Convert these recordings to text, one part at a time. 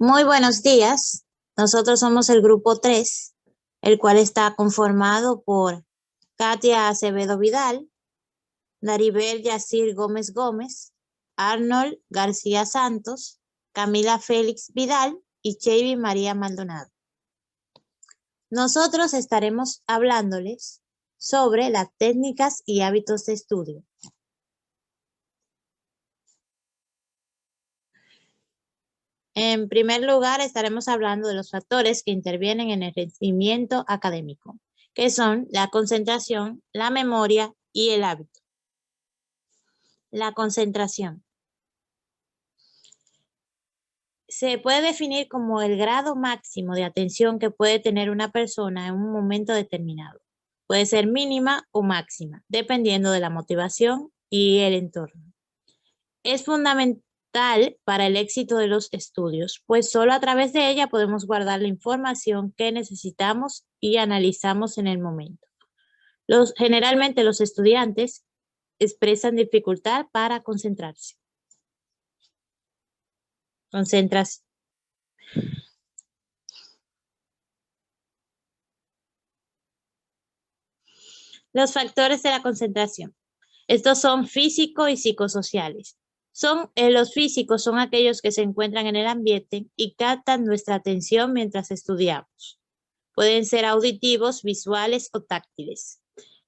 Muy buenos días. Nosotros somos el grupo 3, el cual está conformado por Katia Acevedo Vidal, Daribel Yacir Gómez Gómez, Arnold García Santos, Camila Félix Vidal y Chevy María Maldonado. Nosotros estaremos hablándoles sobre las técnicas y hábitos de estudio. En primer lugar, estaremos hablando de los factores que intervienen en el rendimiento académico, que son la concentración, la memoria y el hábito. La concentración se puede definir como el grado máximo de atención que puede tener una persona en un momento determinado. Puede ser mínima o máxima, dependiendo de la motivación y el entorno. Es fundamental para el éxito de los estudios, pues solo a través de ella podemos guardar la información que necesitamos y analizamos en el momento. Generalmente los estudiantes expresan dificultad para concentrarse. Concentración. Los factores de la concentración. Estos son físicos y psicosociales. Los físicos son aquellos que se encuentran en el ambiente y captan nuestra atención mientras estudiamos. Pueden ser auditivos, visuales o táctiles.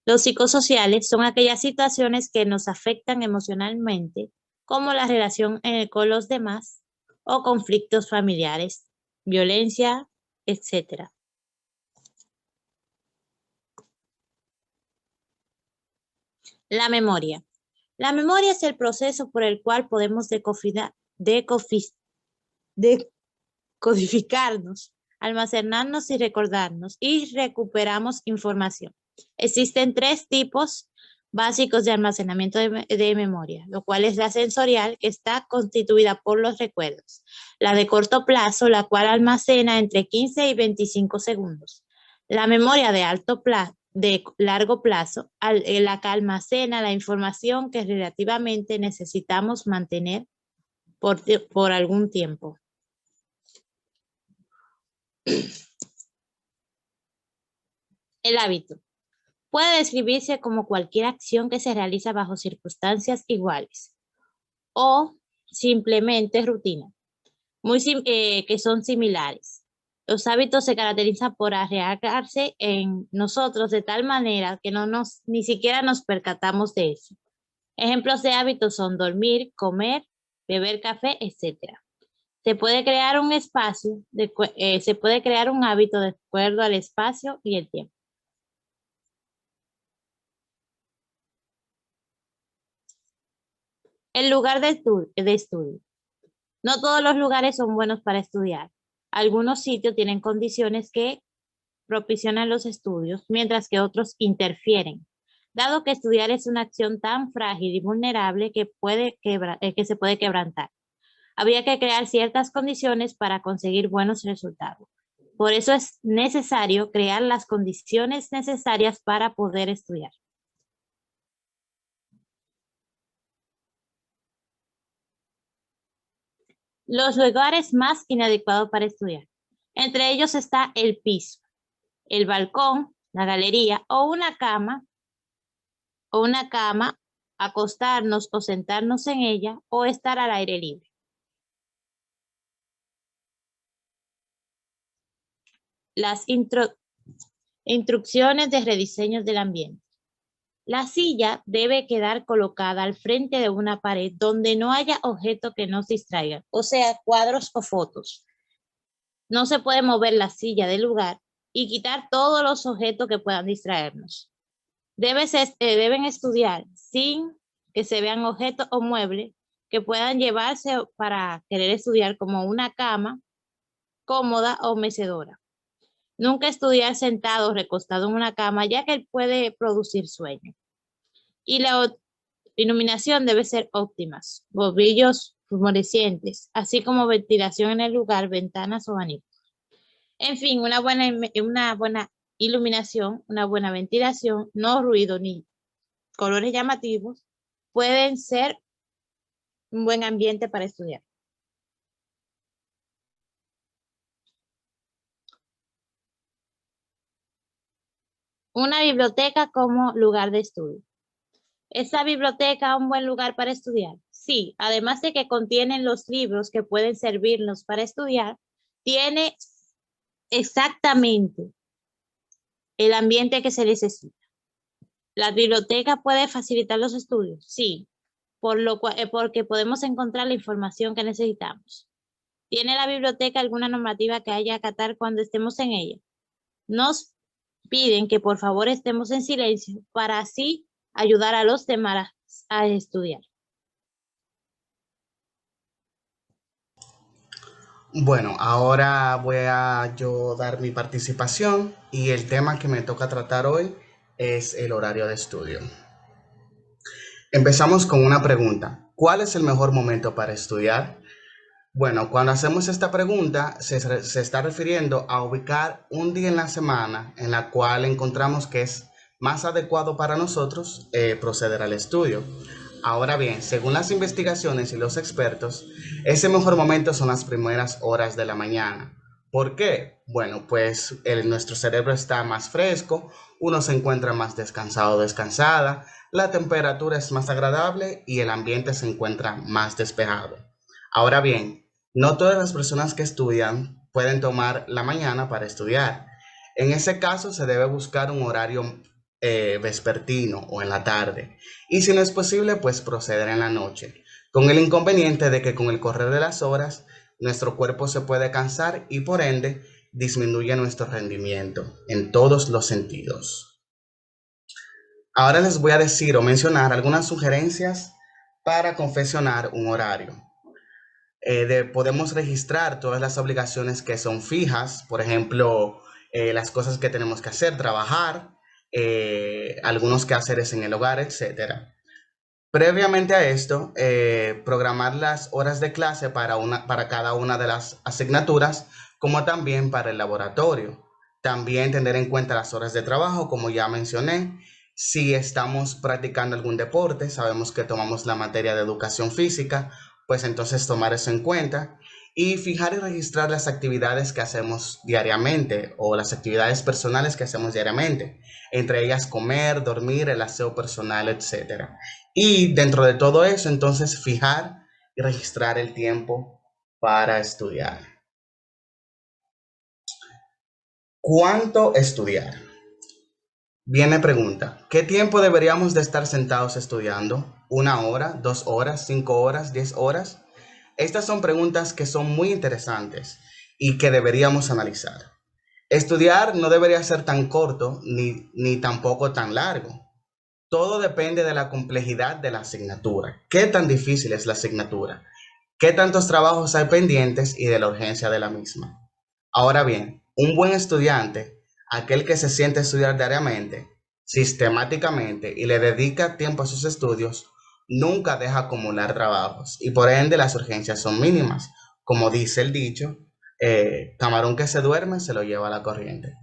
Los psicosociales son aquellas situaciones que nos afectan emocionalmente, como la relación con los demás o conflictos familiares, violencia, etc. La memoria. La memoria es el proceso por el cual podemos decodificarnos, almacenarnos y recordarnos y recuperamos información. Existen 3 tipos básicos de almacenamiento de memoria, lo cual es la sensorial, que está constituida por los recuerdos. La de corto plazo, la cual almacena entre 15 y 25 segundos. La memoria de largo plazo, la que almacena la información que relativamente necesitamos mantener por algún tiempo. El hábito puede describirse como cualquier acción que se realiza bajo circunstancias iguales o simplemente rutina, que son similares. Los hábitos se caracterizan por arraigarse en nosotros de tal manera que ni siquiera nos percatamos de eso. Ejemplos de hábitos son dormir, comer, beber café, etc. Se puede crear un hábito de acuerdo al espacio y el tiempo. El lugar de estudio. No todos los lugares son buenos para estudiar. Algunos sitios tienen condiciones que propician los estudios, mientras que otros interfieren. Dado que estudiar es una acción tan frágil y vulnerable que se puede quebrantar, habría que crear ciertas condiciones para conseguir buenos resultados. Por eso es necesario crear las condiciones necesarias para poder estudiar. Los lugares más inadecuados para estudiar. Entre ellos está el piso, el balcón, la galería o una cama, acostarnos o sentarnos en ella o estar al aire libre. Las instrucciones de rediseño del ambiente. La silla debe quedar colocada al frente de una pared donde no haya objetos que nos distraigan, o sea, cuadros o fotos. No se puede mover la silla del lugar y quitar todos los objetos que puedan distraernos. Deben estudiar sin que se vean objetos o muebles que puedan llevarse para querer estudiar, como una cama cómoda o mecedora. Nunca estudiar sentado o recostado en una cama, ya que puede producir sueño. Y la iluminación debe ser óptima, bombillos fluorescentes, así como ventilación en el lugar, ventanas o abanicos. En fin, una buena iluminación, una buena ventilación, no ruido ni colores llamativos, pueden ser un buen ambiente para estudiar. Una biblioteca como lugar de estudio. ¿Es la biblioteca un buen lugar para estudiar? Sí, además de que contienen los libros que pueden servirnos para estudiar, tiene exactamente el ambiente que se necesita. ¿La biblioteca puede facilitar los estudios? Sí, porque podemos encontrar la información que necesitamos. ¿Tiene la biblioteca alguna normativa que haya que acatar cuando estemos en ella? Nos piden que por favor estemos en silencio para así ayudar a los demás a estudiar. Bueno, ahora voy a yo dar mi participación y el tema que me toca tratar hoy es el horario de estudio. Empezamos con una pregunta. ¿Cuál es el mejor momento para estudiar? Bueno, cuando hacemos esta pregunta se está refiriendo a ubicar un día en la semana en la cual encontramos que es más adecuado para nosotros proceder al estudio. Ahora bien, según las investigaciones y los expertos, ese mejor momento son las primeras horas de la mañana. ¿Por qué? Bueno, pues nuestro cerebro está más fresco, uno se encuentra más descansado o descansada, la temperatura es más agradable y el ambiente se encuentra más despejado. Ahora bien, no todas las personas que estudian pueden tomar la mañana para estudiar. En ese caso se debe buscar un horario vespertino o en la tarde. Y si no es posible, pues proceder en la noche. Con el inconveniente de que con el correr de las horas, nuestro cuerpo se puede cansar y por ende disminuye nuestro rendimiento en todos los sentidos. Ahora les voy a decir o mencionar algunas sugerencias para confeccionar un horario. Podemos registrar todas las obligaciones que son fijas, por ejemplo, las cosas que tenemos que hacer, trabajar, algunos quehaceres en el hogar, etcétera. Previamente a esto, programar las horas de clase para cada una de las asignaturas, como también para el laboratorio. También tener en cuenta las horas de trabajo, como ya mencioné. Si estamos practicando algún deporte, sabemos que tomamos la materia de educación física, pues entonces tomar eso en cuenta y fijar y registrar las actividades que hacemos diariamente o las actividades personales que hacemos diariamente, entre ellas comer, dormir, el aseo personal, etcétera. Y dentro de todo eso, entonces fijar y registrar el tiempo para estudiar. ¿Cuánto estudiar? Viene pregunta, ¿qué tiempo deberíamos de estar sentados estudiando? ¿Una hora, 2 horas, 5 horas, 10 horas? Estas son preguntas que son muy interesantes y que deberíamos analizar. Estudiar no debería ser tan corto ni tampoco tan largo. Todo depende de la complejidad de la asignatura. ¿Qué tan difícil es la asignatura? ¿Qué tantos trabajos hay pendientes y de la urgencia de la misma? Ahora bien, un buen estudiante, aquel que se siente a estudiar diariamente, sistemáticamente y le dedica tiempo a sus estudios, nunca deja acumular trabajos y por ende las urgencias son mínimas. Como dice el dicho, camarón que se duerme se lo lleva a la corriente.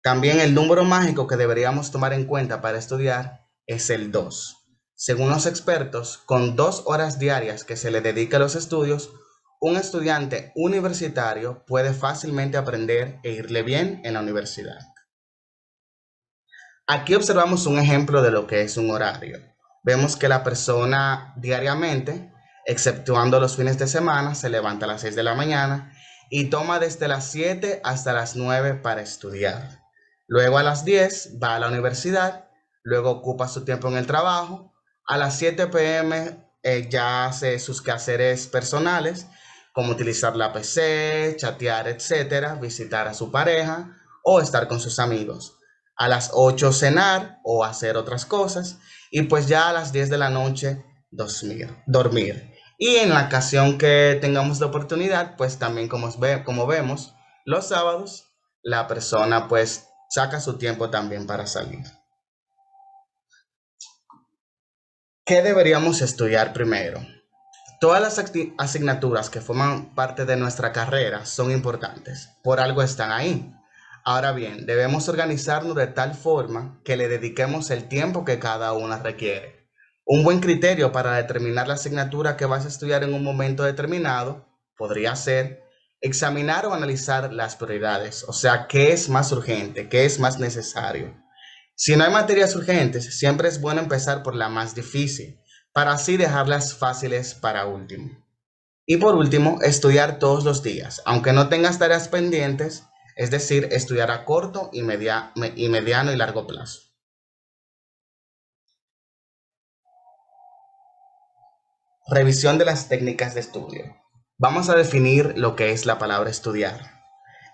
También el número mágico que deberíamos tomar en cuenta para estudiar es el 2. Según los expertos, con 2 horas diarias que se le dedique a los estudios, un estudiante universitario puede fácilmente aprender e irle bien en la universidad. Aquí observamos un ejemplo de lo que es un horario. Vemos que la persona diariamente, exceptuando los fines de semana, se levanta a las 6 de la mañana y toma desde las 7 hasta las 9 para estudiar. Luego a las 10 va a la universidad, luego ocupa su tiempo en el trabajo. A las 7 p.m. Ya hace sus quehaceres personales, como utilizar la PC, chatear, etcétera, visitar a su pareja o estar con sus amigos. A las 8 cenar o hacer otras cosas y pues ya a las 10 de la noche dormir. Y en la ocasión que tengamos la oportunidad, pues también como vemos, los sábados la persona pues saca su tiempo también para salir. ¿Qué deberíamos estudiar primero? Todas las asignaturas que forman parte de nuestra carrera son importantes, por algo están ahí. Ahora bien, debemos organizarnos de tal forma que le dediquemos el tiempo que cada una requiere. Un buen criterio para determinar la asignatura que vas a estudiar en un momento determinado podría ser examinar o analizar las prioridades, o sea, qué es más urgente, qué es más necesario. Si no hay materias urgentes, siempre es bueno empezar por la más difícil, para así dejarlas fáciles para último. Y por último, estudiar todos los días, aunque no tengas tareas pendientes, es decir, estudiar a corto y mediano y largo plazo. Revisión de las técnicas de estudio. Vamos a definir lo que es la palabra estudiar.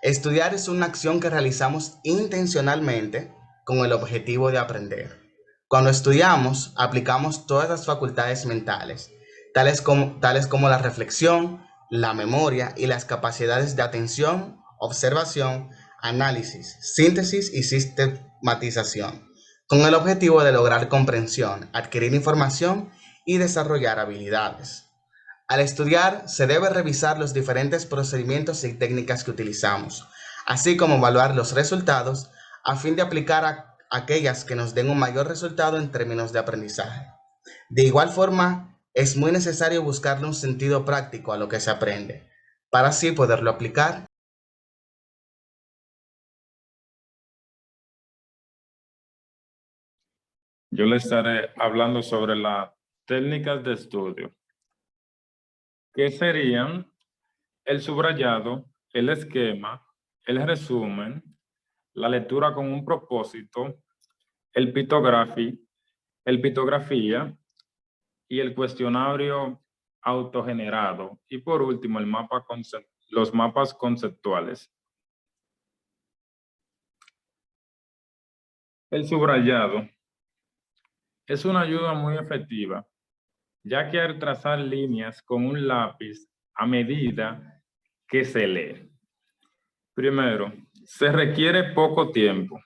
Estudiar es una acción que realizamos intencionalmente con el objetivo de aprender. Cuando estudiamos, aplicamos todas las facultades mentales, tales como la reflexión, la memoria y las capacidades de atención, observación, análisis, síntesis y sistematización, con el objetivo de lograr comprensión, adquirir información y desarrollar habilidades. Al estudiar, se debe revisar los diferentes procedimientos y técnicas que utilizamos, así como evaluar los resultados a fin de aplicar aquellas que nos den un mayor resultado en términos de aprendizaje. De igual forma, es muy necesario buscarle un sentido práctico a lo que se aprende, para así poderlo aplicar. Yo le estaré hablando sobre las técnicas de estudio, que serían el subrayado, el esquema, el resumen, la lectura con un propósito, el pitografía y el cuestionario autogenerado. Y por último, los mapas conceptuales. El subrayado es una ayuda muy efectiva, ya que al trazar líneas con un lápiz a medida que se lee. Primero, se requiere poco tiempo.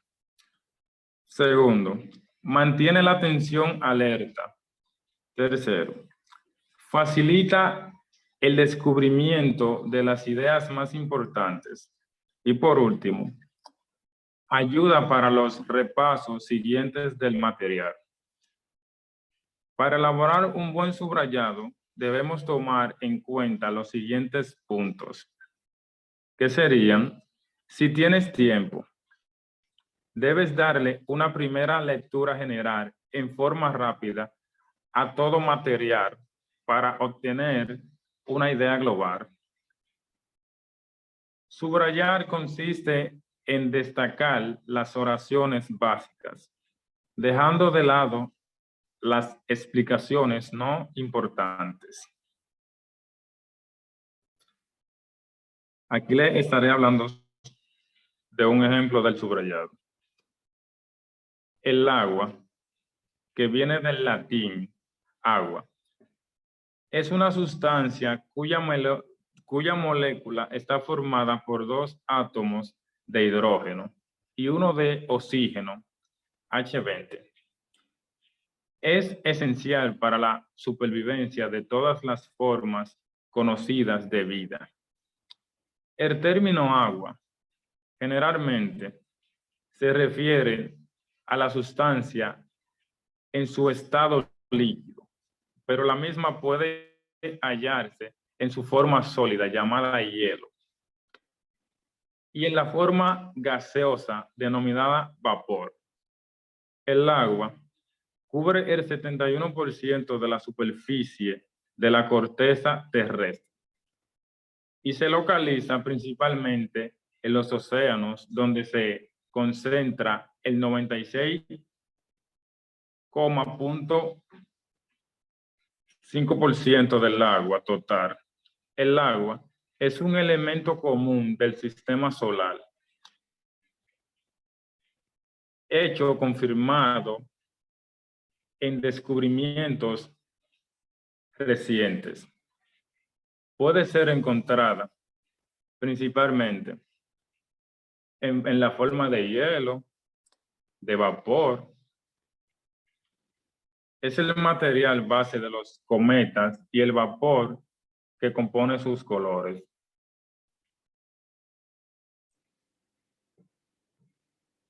Segundo, mantiene la atención alerta. Tercero, facilita el descubrimiento de las ideas más importantes. Y por último, ayuda para los repasos siguientes del material. Para elaborar un buen subrayado, debemos tomar en cuenta los siguientes puntos, que serían: si tienes tiempo, debes darle una primera lectura general en forma rápida a todo material para obtener una idea global. Subrayar consiste en destacar las oraciones básicas, dejando de lado las explicaciones no importantes. Aquí le estaré hablando de un ejemplo del subrayado. El agua, que viene del latín agua, es una sustancia cuya molécula está formada por dos átomos de hidrógeno y uno de oxígeno, H20. Es esencial para la supervivencia de todas las formas conocidas de vida. El término agua generalmente se refiere a la sustancia en su estado líquido, pero la misma puede hallarse en su forma sólida llamada hielo y en la forma gaseosa denominada vapor. El agua cubre el 71% de la superficie de la corteza terrestre y se localiza principalmente en los océanos, donde se concentra el 96,5% del agua total. El agua es un elemento común del sistema solar, hecho confirmado en descubrimientos recientes. Puede ser encontrada principalmente en la forma de hielo, de vapor. Es el material base de los cometas y el vapor que compone sus colores.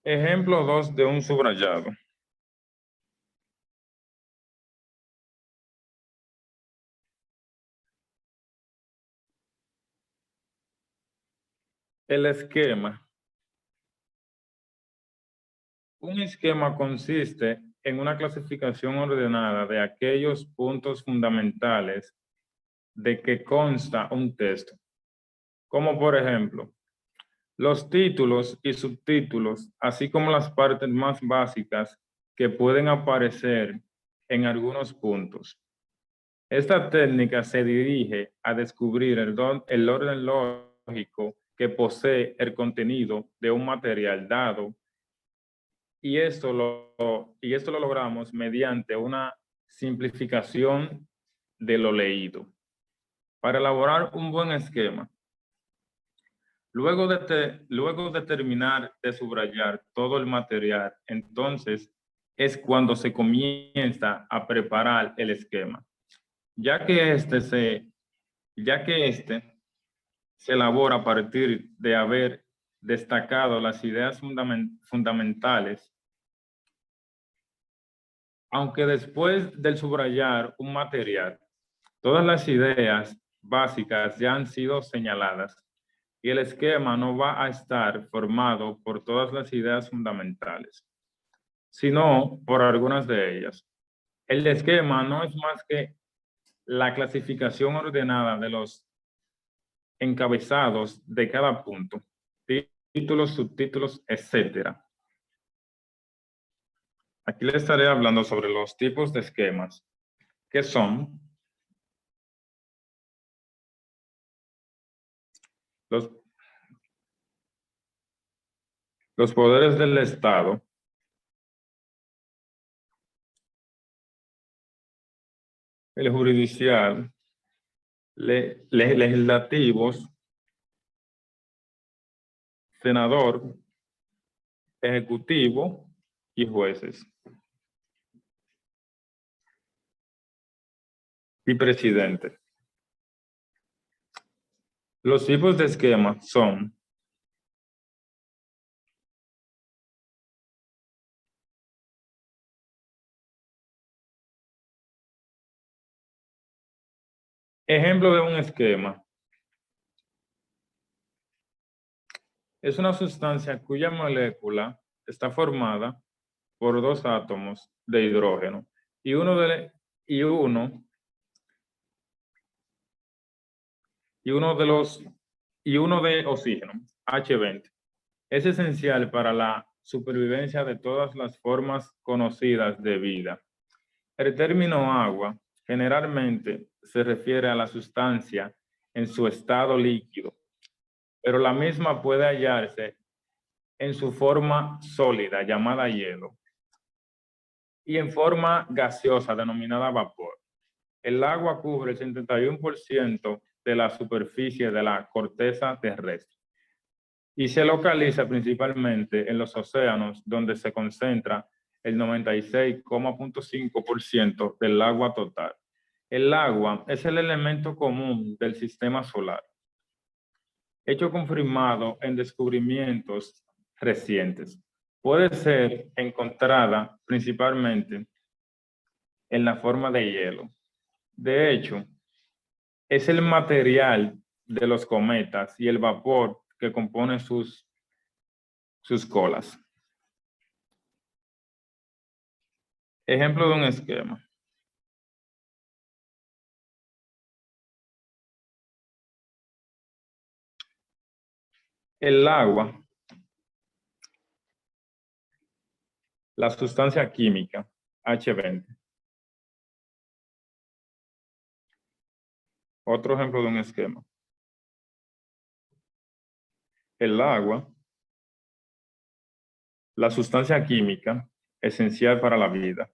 Ejemplo 2 de un subrayado. El esquema Un esquema consiste en una clasificación ordenada de aquellos puntos fundamentales de que consta un texto, como por ejemplo, los títulos y subtítulos, así como las partes más básicas que pueden aparecer en algunos puntos. Esta técnica se dirige a descubrir el orden lógico que posee el contenido de un material dado, y esto lo logramos mediante una simplificación de lo leído. Para elaborar un buen esquema, luego de terminar de subrayar todo el material, entonces es cuando se comienza a preparar el esquema, ya que este se elabora a partir de haber destacado las ideas fundamentales. Aunque después del subrayar un material, todas las ideas básicas ya han sido señaladas y el esquema no va a estar formado por todas las ideas fundamentales, sino por algunas de ellas. El esquema no es más que la clasificación ordenada de los encabezados de cada punto, títulos, subtítulos, etc. Aquí les estaré hablando sobre los tipos de esquemas, que son los poderes del Estado, el jurisdiccional, legislativos, senador, ejecutivo y jueces. Y presidente. Los tipos de esquemas son ejemplo de un esquema. Es una sustancia cuya molécula está formada por dos átomos de hidrógeno y uno de oxígeno, H20. Es esencial para la supervivencia de todas las formas conocidas de vida. El término agua generalmente se refiere a la sustancia en su estado líquido, pero la misma puede hallarse en su forma sólida, llamada hielo, y en forma gaseosa, denominada vapor. El agua cubre el 71% de la superficie de la corteza terrestre y se localiza principalmente en los océanos, donde se concentra el 96,5% del agua total. El agua es el elemento común del sistema solar, hecho confirmado en descubrimientos recientes. Puede ser encontrada principalmente en la forma de hielo. De hecho, es el material de los cometas y el vapor que compone sus colas. Ejemplo de un esquema. El agua, la sustancia química, H20. Otro ejemplo de un esquema. El agua, la sustancia química esencial para la vida.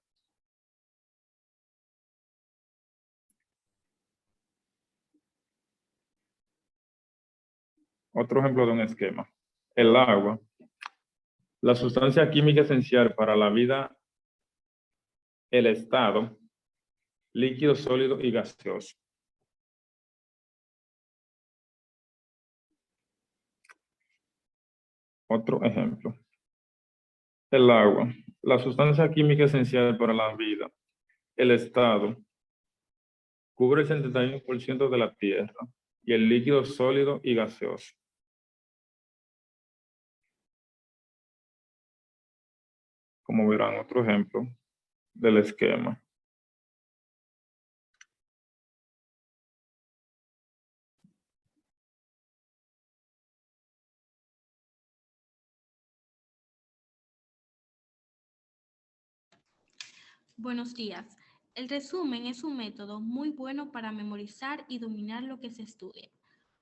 Otro ejemplo de un esquema. El agua, la sustancia química esencial para la vida, el estado, líquido, sólido y gaseoso. Otro ejemplo. El agua, la sustancia química esencial para la vida, el estado, cubre el 71% de la Tierra y el líquido sólido y gaseoso. como verán otro ejemplo del esquema. Buenos días. El resumen es un método muy bueno para memorizar y dominar lo que se estudia.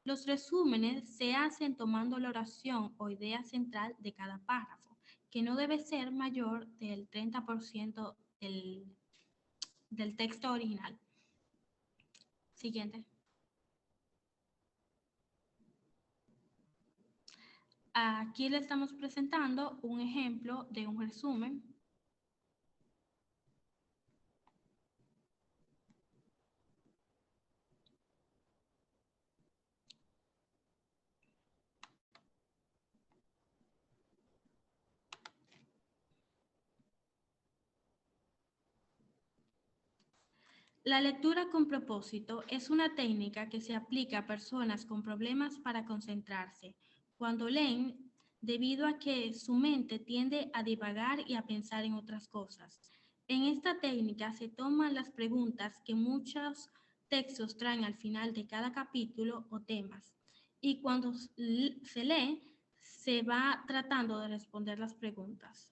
Los resúmenes se hacen tomando la oración o idea central de cada párrafo, que no debe ser mayor del 30% del texto original. Siguiente. Aquí le estamos presentando un ejemplo de un resumen. La lectura con propósito es una técnica que se aplica a personas con problemas para concentrarse, cuando leen, debido a que su mente tiende a divagar y a pensar en otras cosas. En esta técnica se toman las preguntas que muchos textos traen al final de cada capítulo o temas, y cuando se lee, se va tratando de responder las preguntas.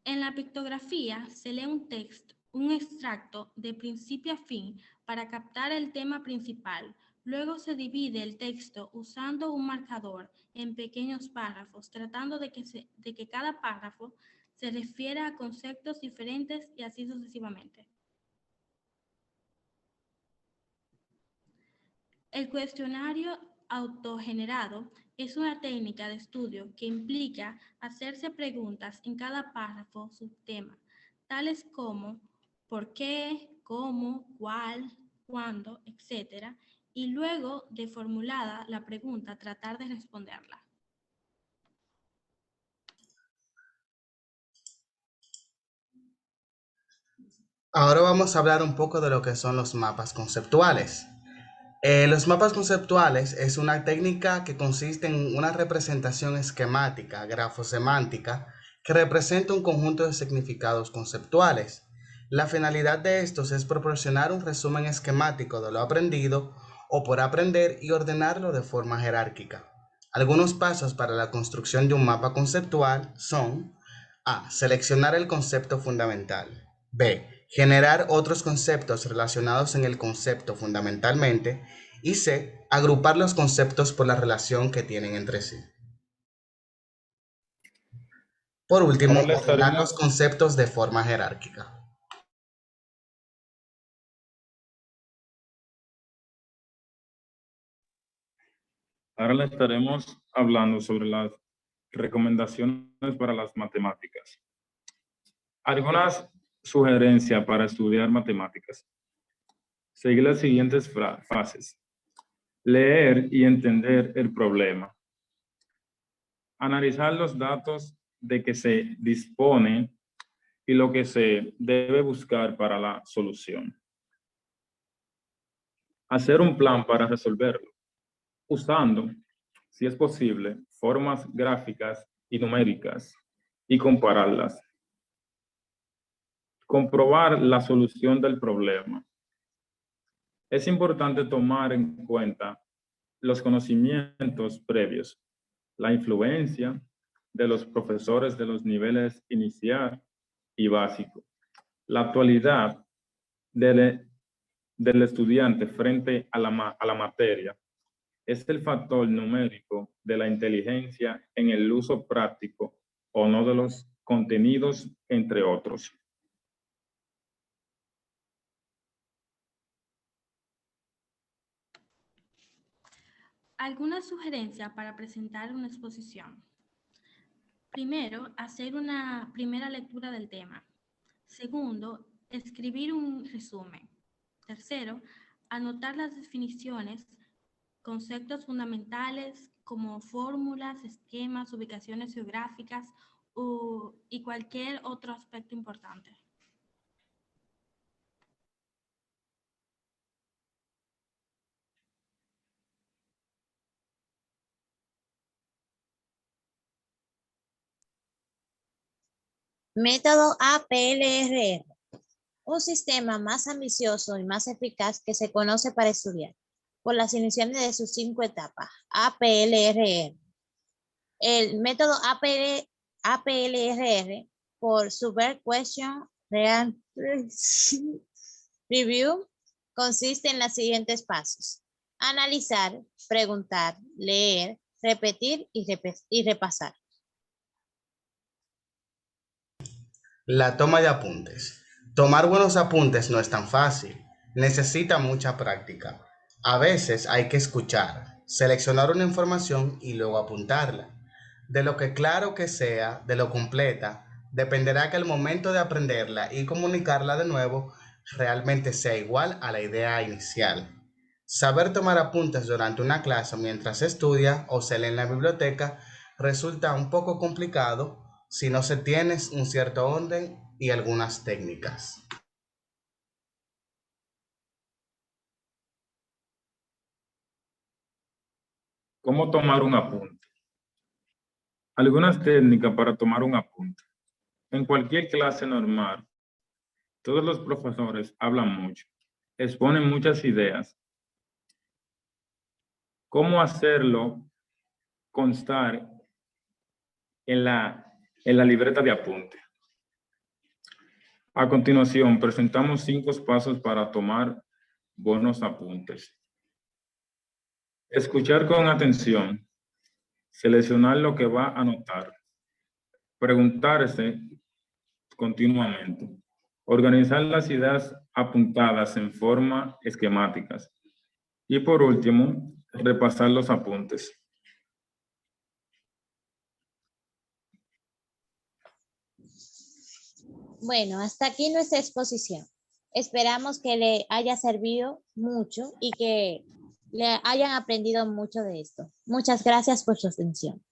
En la pictografía se lee un texto, un extracto de principio a fin para captar el tema principal. Luego se divide el texto usando un marcador en pequeños párrafos, tratando de que cada párrafo se refiera a conceptos diferentes y así sucesivamente. El cuestionario autogenerado es una técnica de estudio que implica hacerse preguntas en cada párrafo subtema, tales como por qué, cómo, cuál, cuándo, etc. Y luego de formulada la pregunta, tratar de responderla. Ahora vamos a hablar un poco de lo que son los mapas conceptuales. Los mapas conceptuales es una técnica que consiste en una representación esquemática, grafosemántica, que representa un conjunto de significados conceptuales. La finalidad de estos es proporcionar un resumen esquemático de lo aprendido o por aprender y ordenarlo de forma jerárquica. Algunos pasos para la construcción de un mapa conceptual son: A. Seleccionar el concepto fundamental. B. Generar otros conceptos relacionados en el concepto fundamentalmente. Y C. Agrupar los conceptos por la relación que tienen entre sí. Por último, Ahora le ordenar los estaremos, conceptos de forma jerárquica. ahora le estaremos hablando sobre las recomendaciones para las matemáticas. Algunas sugerencias para estudiar matemáticas. Seguir las siguientes fases. Leer y entender el problema. Analizar los datos de que se dispone y lo que se debe buscar para la solución. Hacer un plan para resolverlo, usando, si es posible, formas gráficas y numéricas y compararlas. Comprobar la solución del problema. Es importante tomar en cuenta los conocimientos previos, la influencia de los profesores de los niveles inicial y básico, la actualidad del estudiante frente a la materia. Es el factor numérico de la inteligencia en el uso práctico o no de los contenidos, entre otros. Algunas sugerencias para presentar una exposición. Primero, hacer una primera lectura del tema. Segundo, escribir un resumen. Tercero, anotar las definiciones, conceptos fundamentales como fórmulas, esquemas, ubicaciones geográficas y cualquier otro aspecto importante. Método APLRR. Un sistema más ambicioso y más eficaz que se conoce para estudiar por las iniciales de sus 5 etapas. APLRR. El método APLRR por Super Question Review consiste en los siguientes pasos: analizar, preguntar, leer, repetir y repasar. La toma de apuntes. Tomar buenos apuntes no es tan fácil. Necesita mucha práctica. A veces hay que escuchar, seleccionar una información y luego apuntarla. De lo que claro que sea, de lo completa, dependerá que el momento de aprenderla y comunicarla de nuevo realmente sea igual a la idea inicial. Saber tomar apuntes durante una clase mientras se estudia o se lee en la biblioteca resulta un poco complicado si no se tiene un cierto orden y algunas técnicas. ¿Cómo tomar un apunte? Algunas técnicas para tomar un apunte. En cualquier clase normal, todos los profesores hablan mucho, exponen muchas ideas. ¿Cómo hacerlo constar en la libreta de apunte? A continuación, presentamos 5 pasos para tomar buenos apuntes. Escuchar con atención, seleccionar lo que va a anotar, preguntarse continuamente, organizar las ideas apuntadas en forma esquemáticas y por último, repasar los apuntes. Bueno, hasta aquí nuestra exposición. Esperamos que le haya servido mucho y que le hayan aprendido mucho de esto. Muchas gracias por su atención.